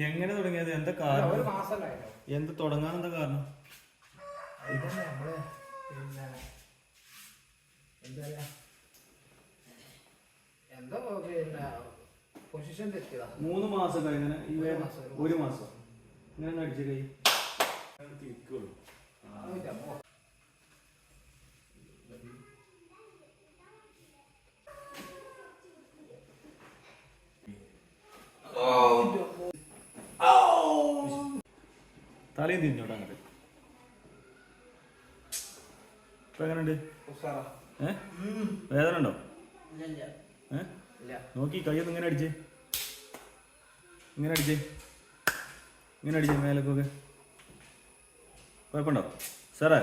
എങ്ങനെ തുടങ്ങിയത്? എന്താ കാരണം? എന്ത് തുടങ്ങാൻ എന്താ കാരണം? എന്തോ പിന്നെ പൊസിഷൻ തെറ്റിയതാ. 3 മാസം കഴിഞ്ഞ ഒരു മാസം ഇങ്ങനെ അടിച്ചു കൈ തിരിക്കുള്ളൂ. തലയും തിരിഞ്ഞോട്ടെ അങ്ങോട്ട്. ഇപ്പൊ എങ്ങനെയുണ്ട്? വേദന ഉണ്ടോ? നോക്കി കയ്യൊന്ന് ഇങ്ങനെ അടിച്ചേ, ഇങ്ങനെ അടിച്ചേ, ഇങ്ങനെ അടിച്ചേ മേലക്കൊക്കെ. കുഴപ്പമുണ്ടോ സാറേ?